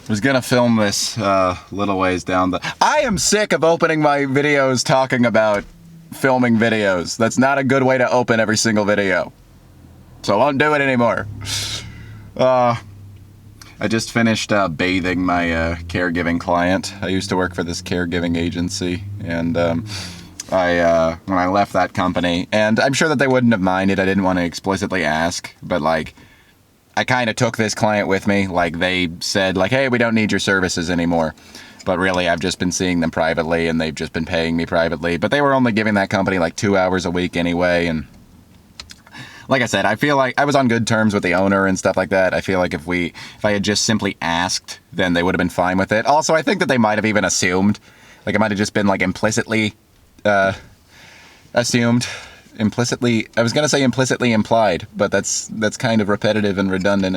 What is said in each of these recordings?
was gonna film this little ways down the... I am sick of opening my videos talking about filming videos. That's not a good way to open every single video. So I won't do it anymore. I just finished bathing my caregiving client. I used to work for this caregiving agency, and when I left that company, and I'm sure that they wouldn't have minded, I didn't want to explicitly ask, but like, I kind of took this client with me. Like, they said, like, hey, we don't need your services anymore. But really, I've just been seeing them privately, and they've just been paying me privately. But they were only giving that company like 2 hours a week anyway, and like I said, I feel like I was on good terms with the owner and stuff like that. I feel like if I had just simply asked, then they would have been fine with it. Also, I think that they might have even assumed. Like, it might have just been like implicitly assumed. Implicitly, I was going to say implicitly implied, but that's kind of repetitive and redundant.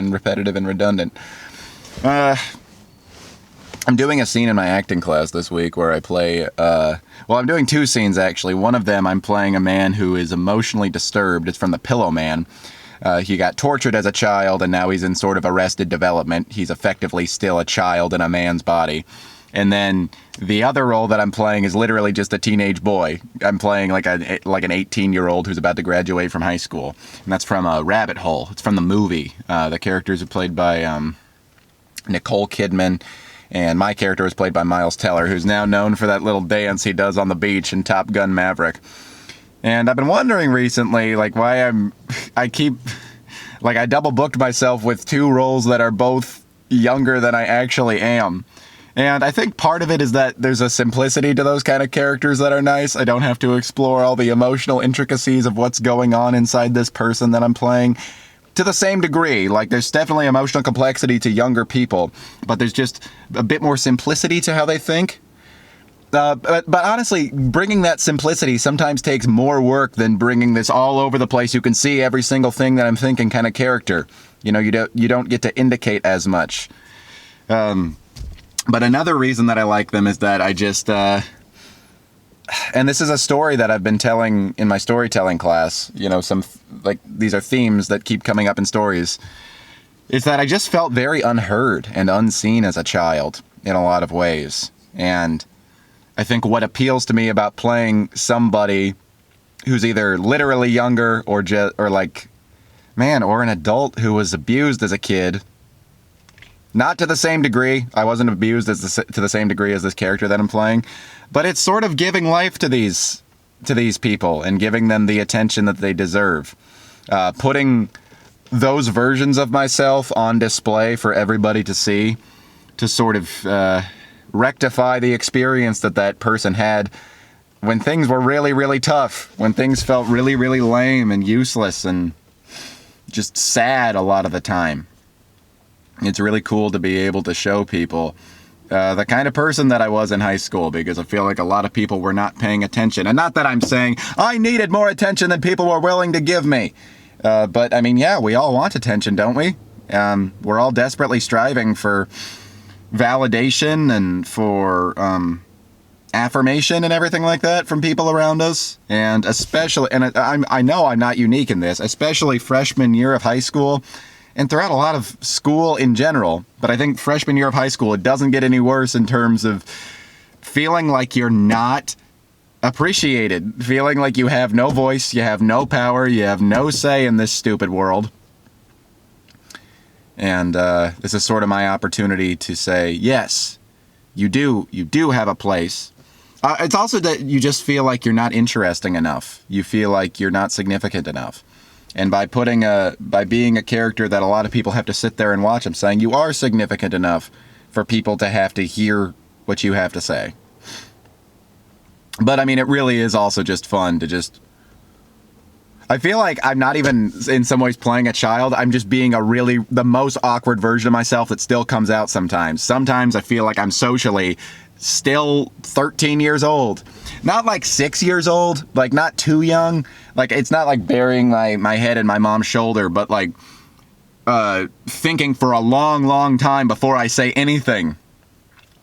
I'm doing a scene in my acting class this week where I play, I'm doing 2 scenes actually. One of them I'm playing a man who is emotionally disturbed. It's from The Pillow Man. He got tortured as a child, and now he's in sort of arrested development. He's effectively still a child in a man's body. And then the other role that I'm playing is literally just a teenage boy. I'm playing like an 18-year-old who's about to graduate from high school. And that's from Rabbit Hole. It's from the movie. The characters are played by Nicole Kidman. And my character was played by Miles Teller, who's now known for that little dance he does on the beach in Top Gun Maverick. And I've been wondering recently, like, why I double booked myself with 2 roles that are both younger than I actually am. And I think part of it is that there's a simplicity to those kind of characters that are nice. I don't have to explore all the emotional intricacies of what's going on inside this person that I'm playing to the same degree. Like, there's definitely emotional complexity to younger people, but there's just a bit more simplicity to how they think. But honestly, bringing that simplicity sometimes takes more work than bringing this all over the place, you can see every single thing that I'm thinking kind of character. You know, you don't get to indicate as much. But another reason that I like them is that I just, and this is a story that I've been telling in my storytelling class, you know, these are themes that keep coming up in stories, is that I just felt very unheard and unseen as a child in a lot of ways. And I think what appeals to me about playing somebody who's either literally younger or an adult who was abused as a kid. Not to the same degree. I wasn't abused to the same degree as this character that I'm playing, but it's sort of giving life to these people and giving them the attention that they deserve. Putting those versions of myself on display for everybody to see, to sort of rectify the experience that person had when things were really, really tough, when things felt really, really lame and useless and just sad a lot of the time. It's really cool to be able to show people the kind of person that I was in high school, because I feel like a lot of people were not paying attention. And not that I'm saying I needed more attention than people were willing to give me. But I mean, yeah, we all want attention, don't we? We're all desperately striving for validation and for affirmation and everything like that from people around us. And especially, and I know I'm not unique in this, especially freshman year of high school. And throughout a lot of school in general, but I think freshman year of high school, it doesn't get any worse in terms of feeling like you're not appreciated, feeling like you have no voice, you have no power, you have no say in this stupid world. And this is sort of my opportunity to say, yes, you do have a place. It's also that you just feel like you're not interesting enough. You feel like you're not significant enough. And by being a character that a lot of people have to sit there and watch, I'm saying you are significant enough for people to have to hear what you have to say. But I mean, it really is also just fun to I feel like I'm not even in some ways playing a child. I'm just being the most awkward version of myself that still comes out sometimes. Sometimes I feel like I'm socially still 13 years old. Not like 6 years old, like not too young. Like, it's not like burying my head in my mom's shoulder, but like thinking for a long, long time before I say anything.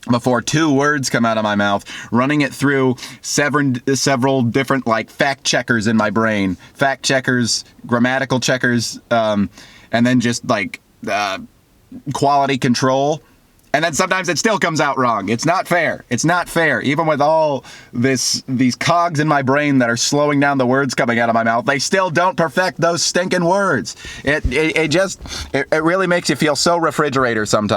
Before 2 words come out of my mouth, running it through several different like fact checkers in my brain. Fact checkers, grammatical checkers, and then just like quality control. And then sometimes it still comes out wrong. It's not fair. It's not fair. Even with all these cogs in my brain that are slowing down the words coming out of my mouth, they still don't perfect those stinking words. It really makes you feel so refrigerator sometimes.